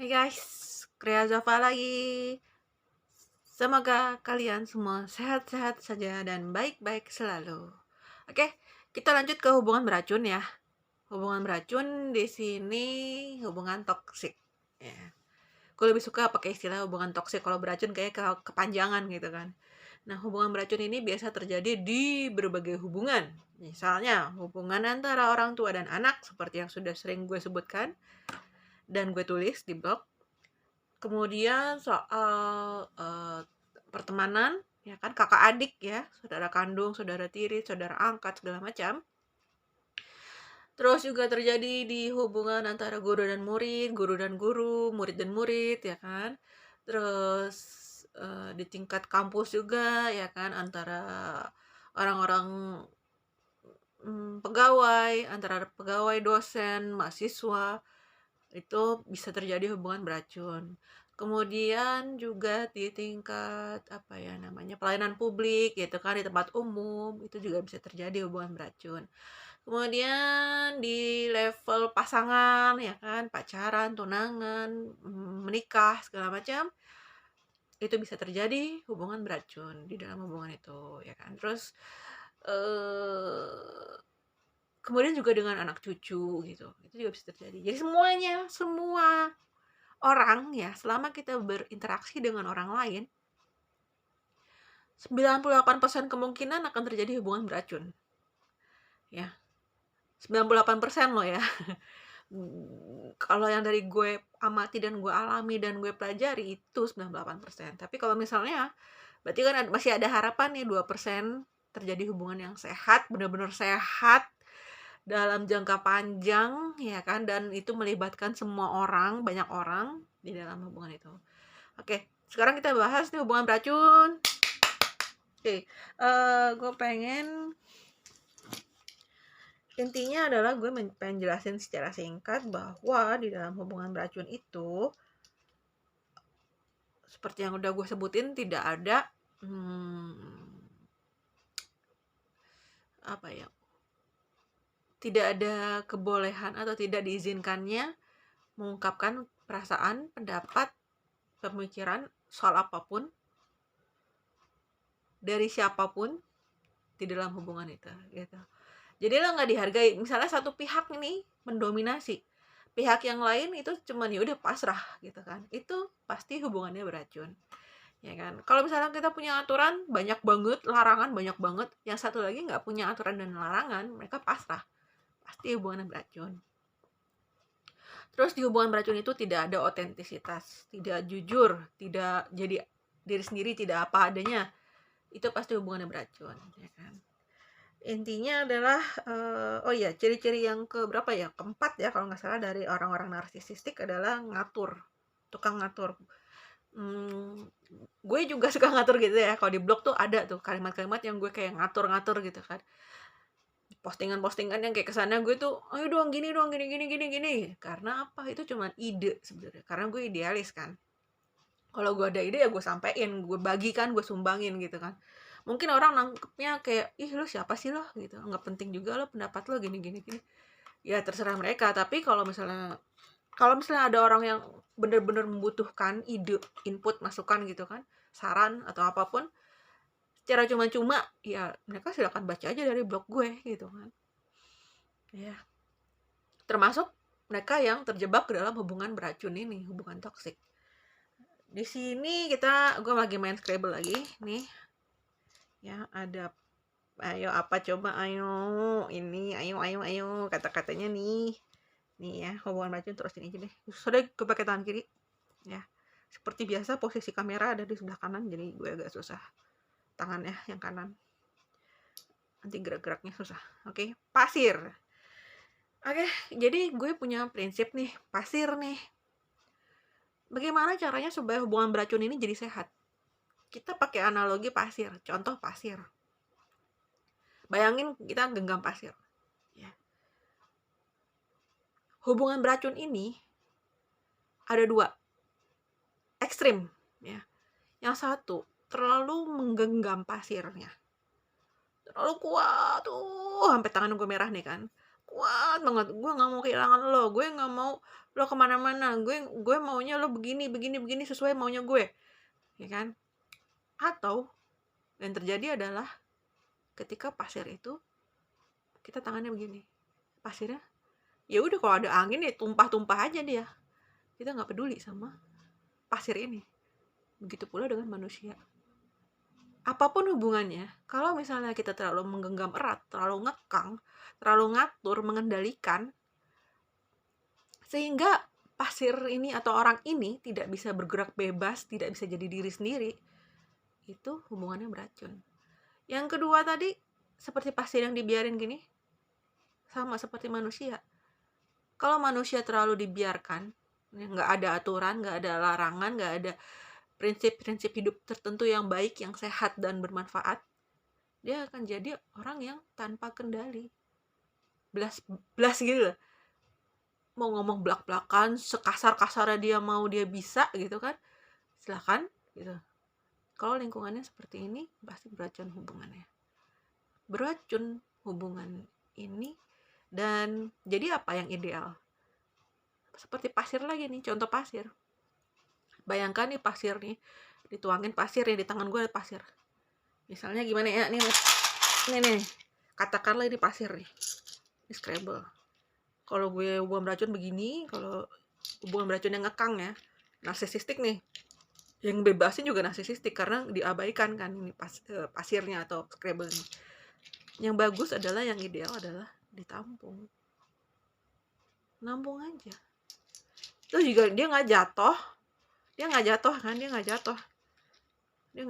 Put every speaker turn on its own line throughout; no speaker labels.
Hai guys, Krea Zova lagi. Semoga kalian semua sehat-sehat saja dan baik-baik selalu. Oke, kita lanjut ke hubungan beracun ya. Hubungan beracun di sini hubungan toksik. Ya. Gue lebih suka pakai istilah hubungan toksik. Kalau beracun kayak kepanjangan gitu kan. Nah, hubungan beracun ini biasa terjadi di berbagai hubungan. Misalnya, hubungan antara orang tua dan anak seperti yang sudah sering gue sebutkan dan gue tulis di blog. Kemudian soal pertemanan, ya kan, kakak adik ya, saudara kandung, saudara tiri, saudara angkat, segala macam. Terus juga terjadi di hubungan antara guru dan murid, guru dan guru, murid dan murid, ya kan. Terus di tingkat kampus juga, ya kan, antara orang-orang pegawai, antara pegawai, dosen, mahasiswa, itu bisa terjadi hubungan beracun. Kemudian juga di tingkat apa ya namanya, pelayanan publik gitu kan, di tempat umum itu juga bisa terjadi hubungan beracun. Kemudian di level pasangan ya kan, pacaran, tunangan, menikah segala macam, itu bisa terjadi hubungan beracun di dalam hubungan itu ya kan. Terus kemudian juga dengan anak cucu gitu, itu juga bisa terjadi. Jadi semua orang ya, selama kita berinteraksi dengan orang lain, 98% kemungkinan akan terjadi hubungan beracun. Ya, 98% loh ya. Kalau yang dari gue amati dan gue alami dan gue pelajari itu 98%. Tapi kalau misalnya, berarti kan masih ada harapan nih 2% terjadi hubungan yang sehat, benar-benar sehat dalam jangka panjang ya kan, dan itu melibatkan semua orang, banyak orang di dalam hubungan itu. Oke, sekarang kita bahas nih hubungan beracun. Oke, gue pengen intinya adalah gue pengen jelasin secara singkat bahwa di dalam hubungan beracun itu, seperti yang udah gue sebutin, tidak ada apa ya, tidak ada kebolehan atau tidak diizinkannya mengungkapkan perasaan, pendapat, pemikiran soal apapun dari siapapun di dalam hubungan itu gitu. Jadi lo nggak dihargai. Misalnya satu pihak ini mendominasi, pihak yang lain itu cuman ya udah pasrah gitu kan, itu pasti hubungannya beracun ya kan. Kalau misalnya kita punya aturan banyak banget, larangan banyak banget, yang satu lagi nggak punya aturan dan larangan, mereka pasrah, pasti hubungannya beracun. Terus di hubungan beracun itu tidak ada otentisitas, tidak jujur, tidak jadi diri sendiri, tidak apa adanya, itu pasti hubungannya beracun ya kan. Intinya adalah oh iya, ciri-ciri yang keberapa ya, keempat ya kalau nggak salah, dari orang-orang narsisistik adalah ngatur, tukang ngatur. Gue juga suka ngatur gitu ya, kalau di blog tuh ada tuh kalimat-kalimat yang gue kayak ngatur-ngatur gitu kan, postingan-postingan yang kayak kesannya gue tuh ayo dong gini dong, gini gini gini gini. Karena apa, itu cuma ide sebenarnya, karena gue idealis kan. Kalau gue ada ide ya gue sampein, gue bagikan, gue sumbangin gitu kan. Mungkin orang nangkepnya kayak, ih lu siapa sih lo gitu, nggak penting juga lo pendapat lo gini gini gini. Ya terserah mereka. Tapi kalau misalnya ada orang yang benar-benar membutuhkan ide, input, masukan gitu kan, saran atau apapun secara cuma-cuma, ya mereka silakan baca aja dari blog gue gitu kan ya. Termasuk mereka yang terjebak ke dalam hubungan beracun ini, hubungan toksik. Di sini gue lagi main Scrabble lagi nih ya. Ada, ayo apa coba, ayo ini, ayo kata-katanya nih ya, hubungan beracun. Terus ini aja deh, sudah gue pakai tangan kiri ya. Seperti biasa posisi kamera ada di sebelah kanan, jadi gue agak susah tangannya yang kanan, nanti gerak-geraknya susah. Oke, pasir. Oke, jadi gue punya prinsip nih, pasir nih. Bagaimana caranya supaya hubungan beracun ini jadi sehat? Kita pakai analogi pasir, contoh pasir. Bayangin kita genggam pasir ya. Hubungan beracun ini ada dua ekstrim ya. Yang satu terlalu menggenggam pasirnya, terlalu kuat tuh, sampai tangan gue merah nih kan, kuat banget, gue nggak mau kehilangan lo, gue nggak mau lo kemana-mana, gue maunya lo begini begini begini sesuai maunya gue, ya kan? Atau yang terjadi adalah ketika pasir itu kita tangannya begini, pasirnya ya udah kalau ada angin ya tumpah-tumpah aja dia, kita nggak peduli sama pasir ini. Begitu pula dengan manusia. Apapun hubungannya, kalau misalnya kita terlalu menggenggam erat, terlalu ngekang, terlalu ngatur, mengendalikan, sehingga pasir ini atau orang ini tidak bisa bergerak bebas, tidak bisa jadi diri sendiri, itu hubungannya beracun. Yang kedua tadi, seperti pasir yang dibiarin gini, sama seperti manusia. Kalau manusia terlalu dibiarkan, nggak ada aturan, nggak ada larangan, nggak ada prinsip-prinsip hidup tertentu yang baik, yang sehat dan bermanfaat, dia akan jadi orang yang tanpa kendali, blas gitu loh, mau ngomong blak-blakan, sekasar-kasarnya dia mau, dia bisa gitu kan, silakan gitu. Kalau lingkungannya seperti ini, pasti beracun hubungannya, beracun hubungan ini. Dan jadi apa yang ideal? Seperti pasir lagi nih, contoh pasir. Bayangkan nih pasir nih, dituangin pasir ya, di tangan gue ada pasir. Misalnya gimana ya, nih, katakanlah ini pasir nih, ini Scrabble. Kalau gue hubungan beracun begini, kalau hubungan beracun yang ngekang ya, narsisistik nih, yang bebasin juga narsisistik karena diabaikan kan ini pasirnya atau Scrabble nih. Yang bagus adalah, yang ideal adalah ditampung, nampung aja. Terus juga dia nggak jatuh kan, dia nggak jatuh, dia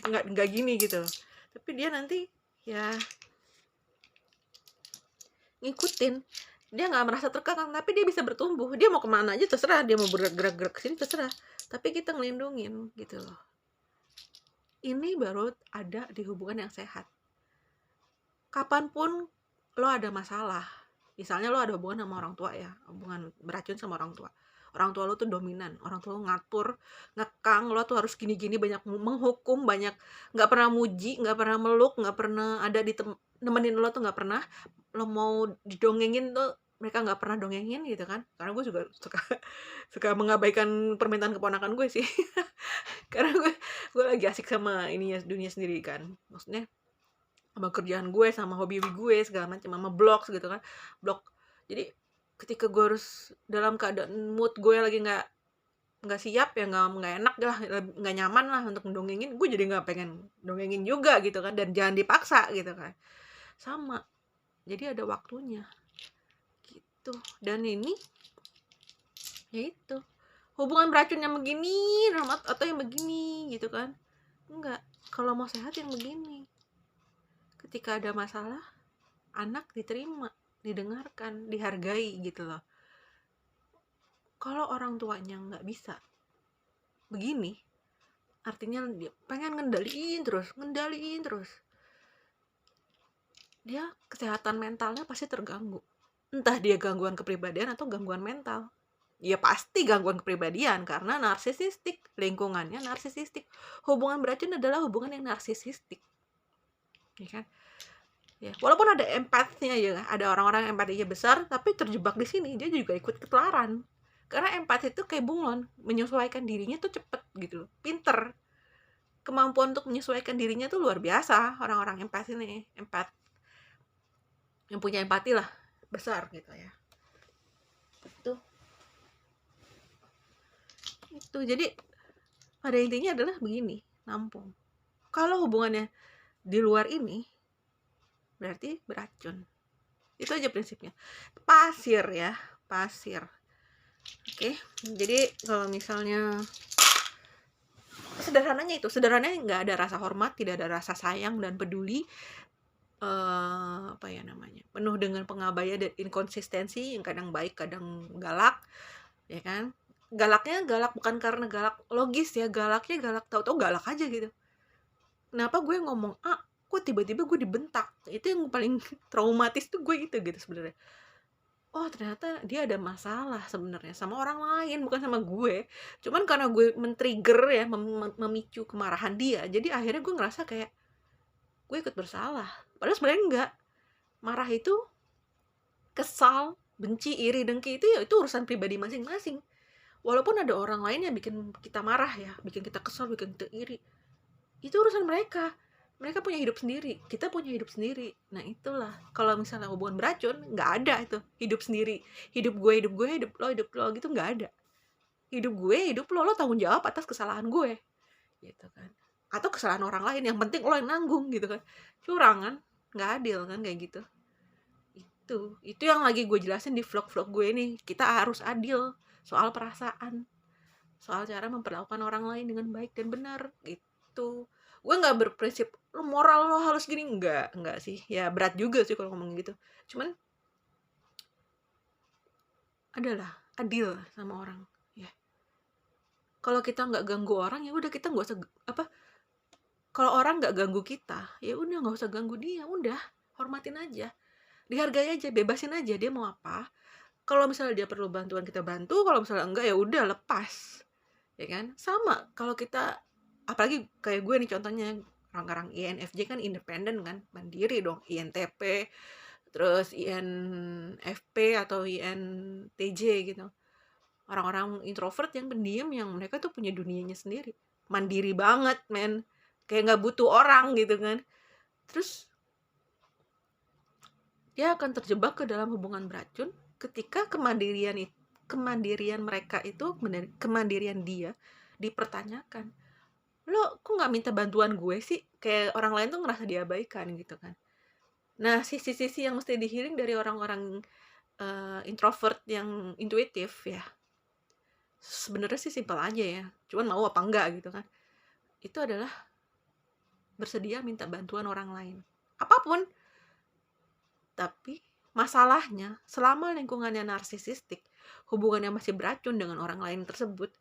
nggak gini gitu, tapi dia nanti ya ngikutin, dia nggak merasa terkekang, tapi dia bisa bertumbuh, dia mau kemana aja terserah, dia mau bergerak-gerak ke sini terserah, tapi kita ngelindungin gitu loh. Ini baru ada di hubungan yang sehat. Kapanpun lo ada masalah, misalnya lo ada hubungan sama orang tua ya, hubungan beracun sama orang tua lo tuh dominan, orang tua lo ngatur, ngekang, lo tuh harus gini-gini, banyak menghukum, banyak nggak pernah muji, nggak pernah meluk, nggak pernah ada di nemenin lo tuh nggak pernah. Lo mau didongengin tuh mereka nggak pernah dongengin gitu kan, karena gue juga suka mengabaikan permintaan keponakan gue sih karena gue lagi asik sama ininya, dunia sendiri kan, maksudnya sama kerjaan gue, sama hobi gue segala macam, sama blog gitu kan, blog. Jadi ketika gue harus dalam keadaan mood gue lagi nggak siap ya, nggak enak lah, nggak nyaman lah untuk mendongengin, gue jadi nggak pengen dongengin juga gitu kan, dan jangan dipaksa gitu kan, sama. Jadi ada waktunya gitu. Dan ini ya itu, hubungan beracun yang begini atau yang begini gitu kan, enggak. Kalau mau sehat yang begini, ketika ada masalah, anak diterima, didengarkan, dihargai gitu loh. Kalau orang tuanya nggak bisa begini, artinya dia pengen ngendaliin terus, dia kesehatan mentalnya pasti terganggu. Entah dia gangguan kepribadian atau gangguan mental. Ya pasti gangguan kepribadian karena narsisistik, lingkungannya narsisistik. Hubungan beracun adalah hubungan yang narsisistik, ya kan? Ya, walaupun ada empatinya ya, ada orang-orang yang empatinya besar, tapi terjebak di sini dia juga ikut ketularan. Karena empati itu kayak bunglon, menyesuaikan dirinya tuh cepet gitu, pinter. Kemampuan untuk menyesuaikan dirinya tuh luar biasa orang-orang empati nih, yang punya empati lah besar gitu ya. Itu jadi pada intinya adalah begini, nampung. Kalau hubungannya di luar ini berarti beracun. Itu aja prinsipnya. Pasir ya, pasir. Oke, jadi kalau misalnya sederhananya nggak ada rasa hormat, tidak ada rasa sayang dan peduli, penuh dengan pengabaian dan inkonsistensi, yang kadang baik kadang galak, ya kan? Galaknya galak bukan karena galak logis ya, galaknya galak tahu-tahu galak aja gitu. Kenapa gue ngomong A, kok tiba-tiba gue dibentak? Itu yang paling traumatis tuh gue gitu sebenarnya. Oh ternyata dia ada masalah sebenarnya sama orang lain, bukan sama gue. Cuman karena gue men-trigger ya, memicu kemarahan dia, jadi akhirnya gue ngerasa kayak gue ikut bersalah. Padahal sebenarnya enggak. Marah itu kesal, benci, iri, dengki itu ya itu urusan pribadi masing-masing. Walaupun ada orang lain yang bikin kita marah ya, bikin kita kesal, bikin kita iri, itu urusan mereka. Mereka punya hidup sendiri, kita punya hidup sendiri. Nah itulah, kalau misalnya hubungan beracun, nggak ada itu hidup sendiri. Hidup gue, hidup lo gitu, nggak ada. Hidup gue, hidup lo tanggung jawab atas kesalahan gue, gitu kan. Atau kesalahan orang lain, yang penting lo yang nanggung, gitu kan. Curang kan, nggak adil kan kayak gitu. Itu yang lagi gue jelasin di vlog-vlog gue nih. Kita harus adil soal perasaan, soal cara memperlakukan orang lain dengan baik dan benar gitu. Gue nggak berprinsip lo moral lo harus gini, nggak sih ya, berat juga sih kalau ngomong gitu. Cuman adalah adil sama orang ya. Kalau kita nggak ganggu orang ya udah, kita nggak usah apa, kalau orang nggak ganggu kita ya udah, nggak usah ganggu dia, udah hormatin aja, dihargai aja, bebasin aja dia mau apa. Kalau misalnya dia perlu bantuan kita bantu, kalau misalnya enggak ya udah lepas, ya kan. Sama kalau kita, apalagi kayak gue nih contohnya, orang-orang INFJ kan independen kan, mandiri dong. INTP, terus INFP atau INTJ gitu, orang-orang introvert yang pendiam, yang mereka tuh punya dunianya sendiri, mandiri banget men, kayak nggak butuh orang gitu kan. Terus dia akan terjebak ke dalam hubungan beracun ketika kemandirian mereka itu, kemandirian dia dipertanyakan. Lo kok nggak minta bantuan gue sih? Kayak orang lain tuh ngerasa diabaikan gitu kan. Nah, sisi-sisi yang mesti di-healing dari orang-orang introvert yang intuitif ya, sebenarnya sih simpel aja ya, cuman mau apa enggak gitu kan. Itu adalah bersedia minta bantuan orang lain, apapun. Tapi masalahnya, selama lingkungannya narsisistik, hubungannya masih beracun dengan orang lain tersebut,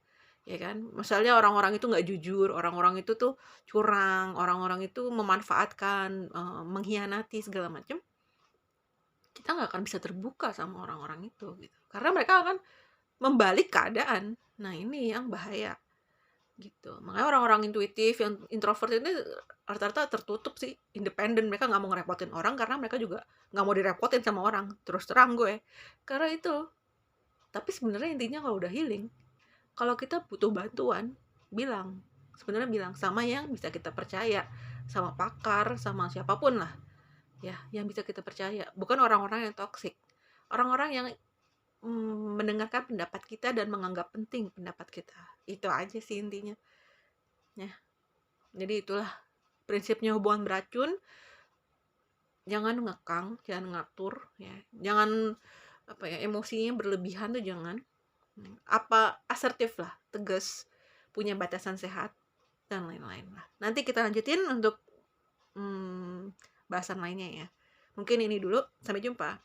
ya kan. Misalnya orang-orang itu nggak jujur, orang-orang itu tuh curang, orang-orang itu memanfaatkan, mengkhianati segala macam, kita nggak akan bisa terbuka sama orang-orang itu gitu. Karena mereka akan membalik keadaan. Nah ini yang bahaya gitu. Makanya orang-orang intuitif yang introvert ini rata-rata tertutup sih, independen. Mereka nggak mau ngerepotin orang karena mereka juga nggak mau direpotin sama orang. Terus terang gue, karena itu. Tapi sebenarnya intinya kalau udah healing, kalau kita butuh bantuan, bilang, sebenarnya bilang sama yang bisa kita percaya, sama pakar, sama siapapun lah ya, yang bisa kita percaya. Bukan orang-orang yang toksik, orang-orang yang mendengarkan pendapat kita dan menganggap penting pendapat kita. Itu aja sih intinya ya. Jadi itulah prinsipnya hubungan beracun. Jangan ngekang, jangan ngatur ya, jangan apa ya, emosinya berlebihan tuh jangan. Apa, asertif lah, tegas, punya batasan sehat dan lain-lain lah. Nanti kita lanjutin untuk bahasan lainnya ya. Mungkin ini dulu, sampai jumpa.